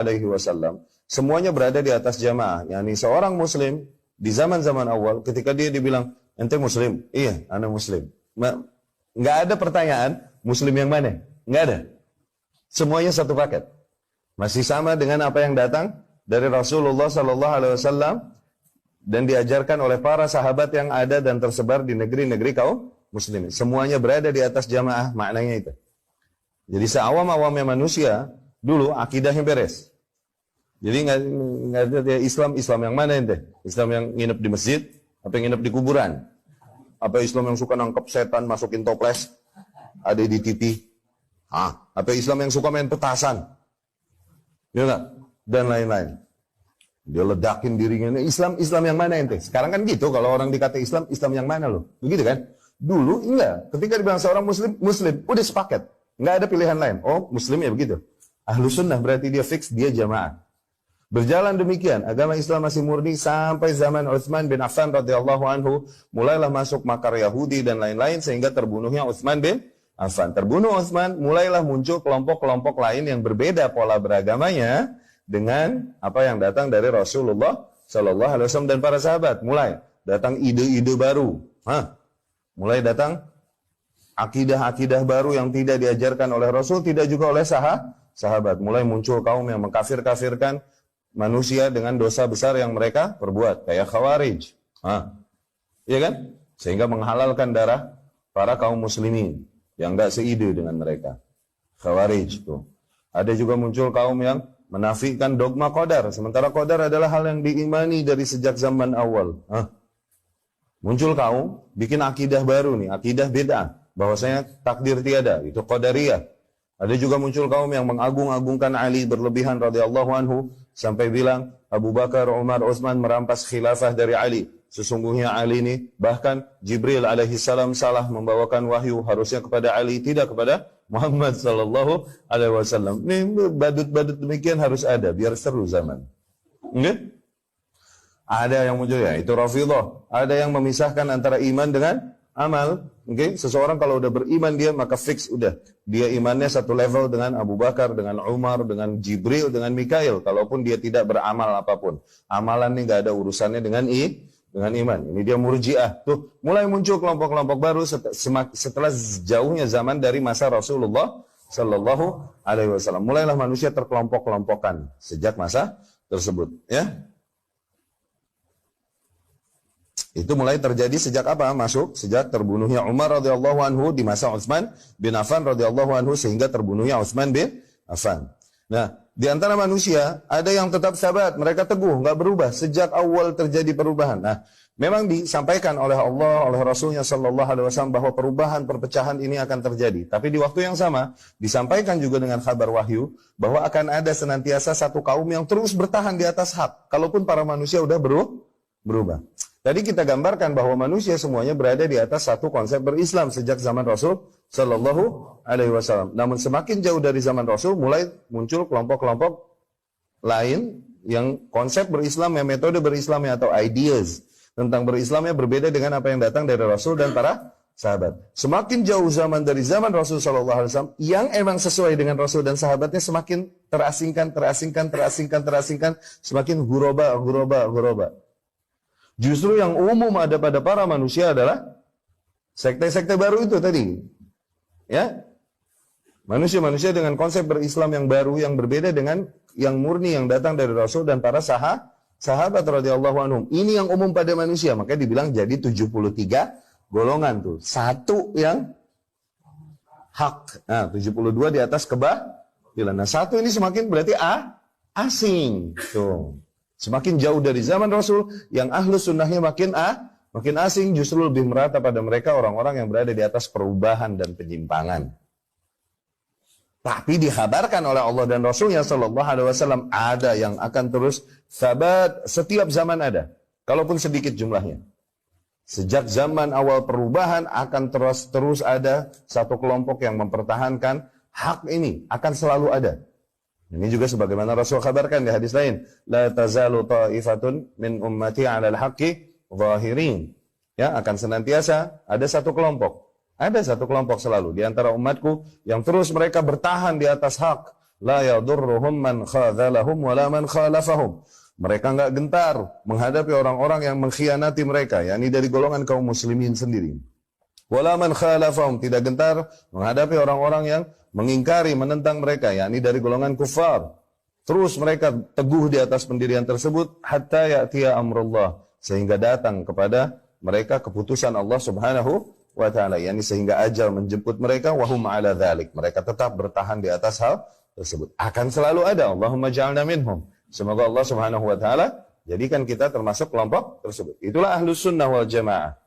alaihi wasallam semuanya berada di atas jamaah. Yani seorang muslim di zaman-zaman awal ketika dia dibilang ente muslim, iya, ana muslim. Nggak ada pertanyaan muslim yang mana, nggak ada. Semuanya satu paket. Masih sama dengan apa yang datang dari Rasulullah Sallallahu Alaihi Wasallam dan diajarkan oleh para sahabat yang ada dan tersebar di negeri-negeri kaum muslimin. Semuanya berada di atas jamaah, maknanya itu. Jadi seawam-awamnya manusia dulu akidahnya beres. Jadi nggak ada Islam yang mana ente? Islam yang nginep di masjid, apa yang nginep di kuburan? Apa Islam yang suka nangkep setan masukin toples ada di TV? Apa Islam yang suka main petasan? Ya enggak? Dan lain-lain. Dia ledakin dirinya. Islam yang mana ente? Sekarang kan gitu, kalau orang dikata Islam yang mana loh? Begitu kan? Dulu enggak. Ketika dibilang seorang muslim, udah sepaket. Enggak ada pilihan lain. Oh, muslim ya begitu. Ahlus sunnah berarti dia fix, dia jamaah. Berjalan demikian, agama Islam masih murni sampai zaman Utsman bin Affan radhiyallahu anhu, mulailah masuk makar Yahudi dan lain-lain sehingga terbunuhnya Utsman bin Affan. Terbunuh Utsman, mulailah muncul kelompok-kelompok lain yang berbeda pola beragamanya dengan apa yang datang dari Rasulullah Sallallahu Alaihi Wasallam dan para sahabat. Mulai datang ide-ide baru, mulai datang akidah-akidah baru yang tidak diajarkan oleh Rasul, tidak juga oleh sahabat. Mulai muncul kaum yang mengkafir-kafirkan manusia dengan dosa besar yang mereka perbuat, kayak Khawarij. Iya kan? Sehingga menghalalkan darah para kaum muslimin yang enggak seide dengan mereka. Khawarij tuh. Ada juga muncul kaum yang menafikan dogma qadar, sementara qadar adalah hal yang diimani dari sejak zaman awal. Muncul kaum bikin akidah baru nih, akidah bid'ah, bahwasanya takdir tiada, itu qadariyah. Ada juga muncul kaum yang mengagung-agungkan Ali berlebihan radhiyallahu anhu sampai bilang Abu Bakar, Umar, Utsman merampas khilafah dari Ali. Sesungguhnya Ali ini bahkan Jibril alaihi salam salah membawakan wahyu harusnya kepada Ali, tidak kepada Muhammad sallallahu alaihi wasallam. Ini badut-badut demikian harus ada biar seru zaman. Enggak? Ada yang muncul ya, itu Rafidhah. Ada yang memisahkan antara iman dengan amal. Okay? Seseorang kalau udah beriman dia maka fix udah. Dia imannya satu level dengan Abu Bakar, dengan Umar, dengan Jibril, dengan Mikail. Kalaupun dia tidak beramal apapun. Amalan ini gak ada urusannya dengan iman. Ini dia murjiah. Tuh, mulai muncul kelompok-kelompok baru setelah jauhnya zaman dari masa Rasulullah Sallallahu Alaihi Wasallam. Mulailah manusia terkelompok-kelompokkan sejak masa tersebut. Ya. Itu mulai terjadi sejak apa? Sejak terbunuhnya Umar radhiyallahu anhu di masa Utsman bin Affan radhiyallahu anhu sehingga terbunuhnya Utsman bin Affan. Nah, di antara manusia ada yang tetap sabat, mereka teguh, nggak berubah sejak awal terjadi perubahan. Nah, memang disampaikan oleh Allah, oleh Rasulnya Sallallahu Alaihi Wasallam bahwa perubahan, perpecahan ini akan terjadi. Tapi di waktu yang sama disampaikan juga dengan kabar wahyu bahwa akan ada senantiasa satu kaum yang terus bertahan di atas hak. Kalaupun para manusia udah berubah. Tadi kita gambarkan bahwa manusia semuanya berada di atas satu konsep berislam sejak zaman Rasul Sallallahu Alaihi Wasallam. Namun semakin jauh dari zaman Rasul, mulai muncul kelompok-kelompok lain yang konsep berislamnya, metode berislamnya atau ideas tentang berislamnya berbeda dengan apa yang datang dari Rasul dan para sahabat. Semakin jauh zaman dari zaman Rasul Sallallahu Alaihi Wasallam, yang emang sesuai dengan Rasul dan sahabatnya semakin terasingkan, semakin huroba. Justru yang umum ada pada para manusia adalah sekte-sekte baru itu tadi. Ya. Manusia-manusia dengan konsep berislam yang baru yang berbeda dengan yang murni yang datang dari Rasul dan para sahabat radhiyallahu anhum. Ini yang umum pada manusia, makanya dibilang jadi 73 golongan tuh. Satu yang hak. Nah, 72 di atas kebatilan. Nah, satu ini semakin berarti asing. Tuh. Semakin jauh dari zaman Rasul, yang ahlus sunnahnya makin asing, justru lebih merata pada mereka orang-orang yang berada di atas perubahan dan penyimpangan. Tapi dikhabarkan oleh Allah dan Rasulnya Sallallahu Alaihi Wasallam ada yang akan terus sabat, setiap zaman ada, kalaupun sedikit jumlahnya. Sejak zaman awal perubahan akan terus ada satu kelompok yang mempertahankan hak ini, akan selalu ada. Ini juga sebagaimana Rasul kabarkan di hadis lain, la tazalu ta'ifatun min ummati 'alal haqqi zahirin. Ya, akan senantiasa ada satu kelompok. Ada satu kelompok selalu di antara umatku yang terus mereka bertahan di atas hak, la yadurruhum man khadhalahum wala man khalafahum. Mereka enggak gentar menghadapi orang-orang yang mengkhianati mereka, yakni dari golongan kaum muslimin sendiri. Wala man khalafahum, tidak gentar menghadapi orang-orang yang mengingkari, menentang mereka, yakni dari golongan kufar. Terus mereka teguh di atas pendirian tersebut hatta ya'tiya amrullah, sehingga datang kepada mereka keputusan Allah Subhanahu wa taala, yakni sehingga ajal menjemput mereka wahum ala dzalik. Mereka tetap bertahan di atas hal tersebut. Akan selalu ada. Allahumma ja'alna minhum. Semoga Allah Subhanahu wa taala jadikan kita termasuk kelompok tersebut. Itulah ahlus sunnah wal jamaah.